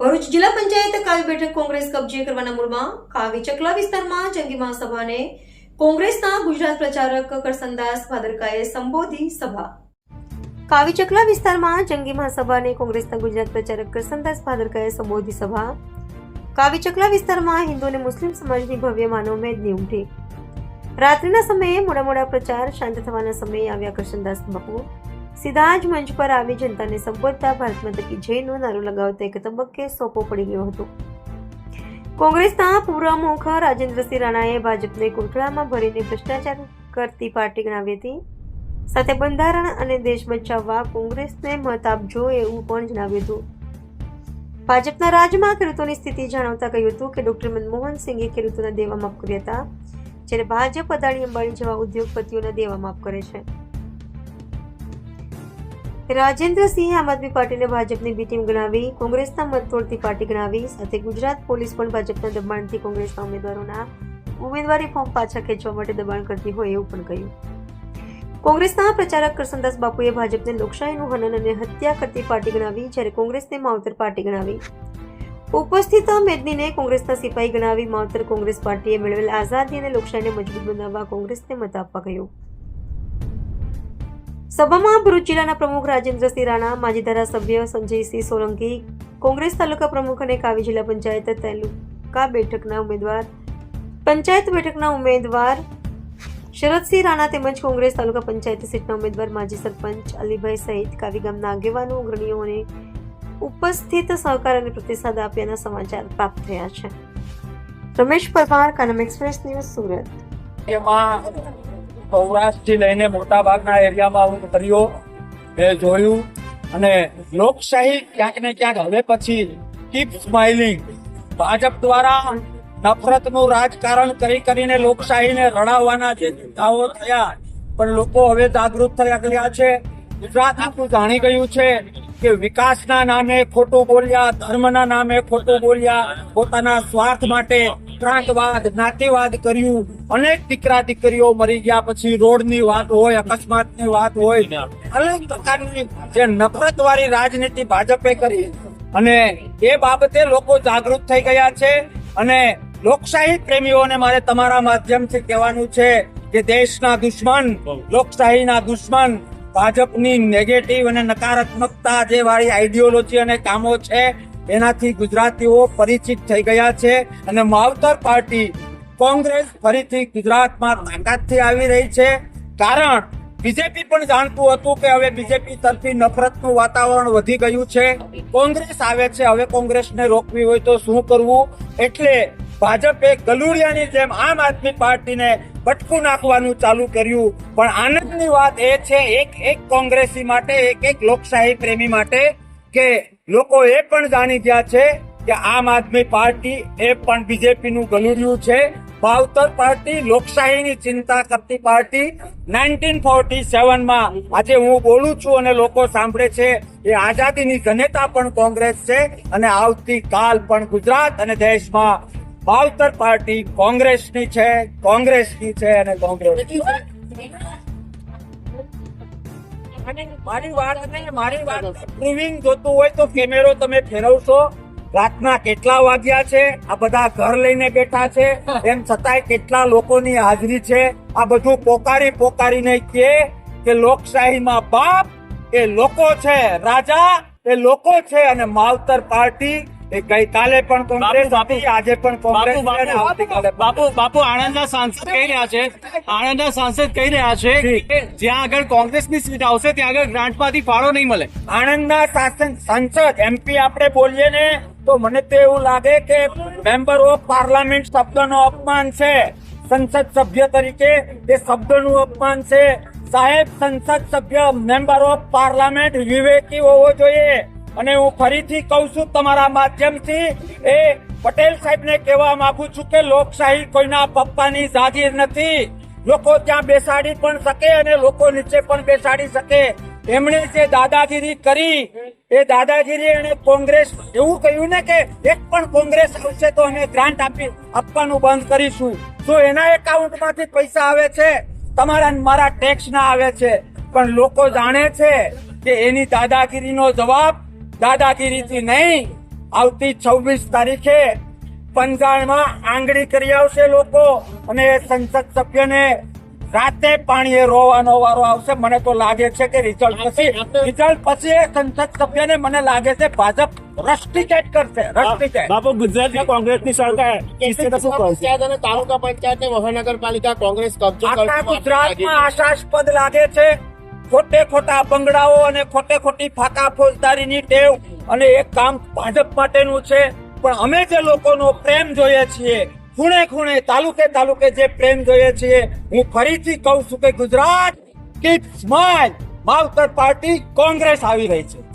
ભરૂચ જિલ્લા પંચાયત કાવી બેઠક કોંગ્રેસ કબજે કરવાના મૂડમાં કાવી ચકલા વિસ્તારમાં જંગી મહાસભાને કોંગ્રેસના ગુજરાત પ્રચારક કરસનદાસ ભાદરકાએ સંબોધી સભા. કાવી ચકલા વિસ્તારમાં જંગી મહાસભાને કોંગ્રેસના ગુજરાત પ્રચારક કરસનદાસ ભાદરકાએ સંબોધી સભા. કાવી ચકલા વિસ્તારમાં હિન્દુ અને મુસ્લિમ સમાજની ભવ્ય માનવ મેદની ઉમટી. રાત્રિના સમયે મોડા પ્રચાર શાંત થવાના સમયે આવ્યા કરસનદાસ બાપુ સીધા જ મંચ પર આવી જનતાને સંબોધતા ભારત માતા કી જયનો નારો લગાવતા એક તબક્કે સોપો પડી ગયો હતો. કોંગ્રેસના પૂર્વ મુખ રાજેન્દ્રસિંહ રાણાએ ભાજપને કોટડામાં ભરીને ભ્રષ્ટાચાર કરતી પાર્ટી ગણાવી હતી. સાથે બંધારણ અને દેશ બચાવવા કોંગ્રેસને મત આપજો એવું પણ જણાવ્યું હતું. ભાજપના રાજમાં ખેડૂતોની સ્થિતિ જણાવતા કહ્યું હતું કે ડોક્ટર મનમોહન સિંઘે ખેડૂતોના દેવા માફ કર્યા હતા, જ્યારે ભાજપ અદાણી અંબાણી જેવા ઉદ્યોગપતિઓના દેવા માફ કરે છે. રાજેન્દ્રસિંહે આમ આદમી પાર્ટીને ભાજપની બી ટીમ ગણાવી કોંગ્રેસના મત તોડતી પાર્ટી ગણાવી. સાથે ગુજરાત પોલીસ પણ ભાજપના દબાણથી કોંગ્રેસના ઉમેદવારોના ઉમેદવારી ફોર્મ પાછા ખેંચવા માટે દબાણ કરતી હોય એવું પણ કહ્યું. કોંગ્રેસના પ્રચારક કરસનદાસ બાપુએ ભાજપને લોકશાહીનું હનન અને હત્યા કરતી પાર્ટી ગણાવી, જ્યારે કોંગ્રેસને માવતર પાર્ટી ગણાવી. ઉપસ્થિત મેદનીને કોંગ્રેસના સિપાહી ગણાવી માવતર કોંગ્રેસ પાર્ટીએ મેળવેલ આઝાદી અને લોકશાહીને મજબૂત બનાવવા કોંગ્રેસને મત આપવા કહ્યું. સભામાં ભરૂચ જિલ્લાના પ્રમુખ રાજેન્દ્રસિંહ રાણા, માજી ધારાસભ્ય સંજયસિંહ સોલંકી, કોંગ્રેસ તાલુકા પ્રમુખ અને કાવી જિલ્લા પંચાયત તાલુકા બેઠકના ઉમેદવાર શરદસિંહ રાણા તેમજ કોંગ્રેસ તાલુકા પંચાયત સીટના ઉમેદવાર માજી સરપંચ અલીભાઈ સહિત કાવી ગામના આગેવાનો અગ્રણીઓને ઉપસ્થિત સહકાર અને પ્રતિસાદ આપ્યાના સમાચાર પ્રાપ્ત થયા છે. Ramesh Parmar, Kanam express news, Surat. સૌરાષ્ટ્રથી લઈને મોટા ભાગના એરિયામાં હું કર્યો જોયું અને લોકશાહી ક્યાંક ને ક્યાંક હવે પછી કીપ સ્માઇલિંગ. ભાજપ દ્વારા નફરતનું રાજકારણ કરીને લોકશાહીને રડાવવાના જે નેતાઓ થયા, પણ લોકો હવે જાગૃત થયા ગયા છે. ગુજરાત આખું જાણી ગયું છે કે વિકાસના નામે ખોટું બોલ્યા, ધર્મના નામે ખોટું બોલ્યા, પોતાના સ્વાર્થ માટે ત્રાંતવાદ, જ્ઞાતિવાદ કર્યું. અનેક દીકરા દીકરીઓ મરી ગયા. પછી રોડની વાત હોય, અકસ્માતની વાત હોય, અનેક પ્રકારની જે નફરતવાળી રાજનીતિ ભાજપે કરી અને એ બાબતે લોકો જાગૃત થઈ ગયા છે. અને લોકશાહી પ્રેમીઓને મારે તમારા માધ્યમથી કહેવાનું છે કે દેશના દુશ્મન, લોકશાહીના દુશ્મન ભાજપની નેગેટિવ અને નકારાત્મકતા જે વાળી આઈડિયોલોજી અને કામો છે એનાથી ગુજરાતીઓ પરિચિત થઈ ગયા છે. અને માવતર પાર્ટી કોંગ્રેસ ફરીથી ગુજરાતમાં તાકાતથી આવી રહી છે. કારણ બીજેપી પણ જાણતું હતું કે હવે બીજેપી તરફી નફરતનું વાતાવરણ વધી ગયું છે. કોંગ્રેસ આવે છે, હવે કોંગ્રેસને રોકવી હોય તો શું કરવું, એટલે ભાજપે ગલુડિયાની જેમ આમ આદમી પાર્ટીને બટકું નાખવાનું ચાલુ કર્યું. પણ આનંદની વાત એ છે એક કોંગ્રેસી માટે, એક લોકશાહી પ્રેમી માટે, કે લોકો એ પણ જાણી ગયા છે કે આમ આદમી પાર્ટી એ પણ બીજેપીનું ગલુડિયું છે. માવતર પાર્ટી લોકશાહીની ચિંતા કરતી પાર્ટી 1947માં આજે હું બોલું છું અને લોકો સાંભળે છે, એ આઝાદીની જનેતા પણ કોંગ્રેસ છે. અને આવતીકાલ પણ ગુજરાત અને દેશમાં માવતર પાર્ટી કોંગ્રેસની છે અને કોંગ્રેસ. મારી વાત પ્રૂવિંગ જોતું હોય તો કેમેરો તમે ફેરવશો. રાતના કેટલા વાગ્યા છે, આ બધા ઘર લઈને બેઠા છે, એમ છતાંય કેટલા લોકોની હાજરી છે. આ બધું પોકારીને કે લોકશાહીમાં બાપ એ લોકો છે, રાજા એ લોકો છે. અને માવતર પાર્ટી એ ગઈકાલે પણ કોંગ્રેસ હતી, આજે પણ કોંગ્રેસ. બાપુ આણંદના સાંસદ કહી રહ્યા છે કે જ્યાં આગળ કોંગ્રેસની સીટ આવશે ત્યાં આગળ ગ્રાન્ટમાંથી ફાળો નહીં મળે. આણંદના સાંસદ MP આપણે બોલીએ ને તો મને તો એવું લાગે કે મેમ્બર ઓફ પાર્લામેન્ટ શબ્દનો અપમાન છે. સંસદ સભ્ય તરીકે એ શબ્દનું અપમાન છે. સાહેબ, સંસદ સભ્ય મેમ્બર ઓફ પાર્લામેન્ટ વિવેકી હોવો જોઈએ. અને હું ફરીથી કહું છું તમારા માધ્યમથી, એ પટેલ સાહેબને કહેવા માંગુ છું કે લોકશાહી કોઈના પપ્પાની જાગીર નથી. લોકો ત્યાં બેસાડી પણ શકે અને લોકો નીચે પણ બેસાડી શકે. એમણે જે દાદાગીરી કરી એ દાદાગીરી, અને કોંગ્રેસ એવું કહ્યું ને કે એક પણ કોંગ્રેસ આવશે તો અમે ગ્રાન્ટ આપવાનું બંધ કરીશું. તો એના એકાઉન્ટમાંથી પૈસા આવે છે, તમારા મારા ટેક્સ ના આવે છે. પણ લોકો જાણે છે કે એની દાદાગીરીનો જવાબ દાદાગીરીથી નહીં, આવતી 26 તારીખે પંચાળમાં આંગળી કરી આવશે લોકો અને સંસદ સભ્યને રાતે પાણીએ રોવાનો વારો આવશે. મને તો લાગે છે કે રિઝલ્ટ પછી એ સંસદ સભ્યને મને લાગે છે ભાજપ રસ્ટિકેટ કરશે. રસ્ટિકેટ. બાપુ ગુજરાતમાં કોંગ્રેસની સરકાર પંચાયત અને તાલુકા પંચાયત ને મહાનગરપાલિકા કોંગ્રેસ કબજો આખા ગુજરાતમાં આશાસ્પદ લાગે છે. ખોટે ખોટા બંગડાઓ અને ખોટે ખોટી ફાકા ફોજદારીની ટેવ અને એક કામ ભાજપ માટેનું છે. પણ અમે જે લોકોનો પ્રેમ જોઈએ છીએ, ખૂણે ખૂણે તાલુકે જે પ્રેમ જોઈએ છીએ, હું ફરીથી કહું છું કે ગુજરાત કીપ સ્માઇલ. માવતર પાર્ટી કોંગ્રેસ આવી રહી છે.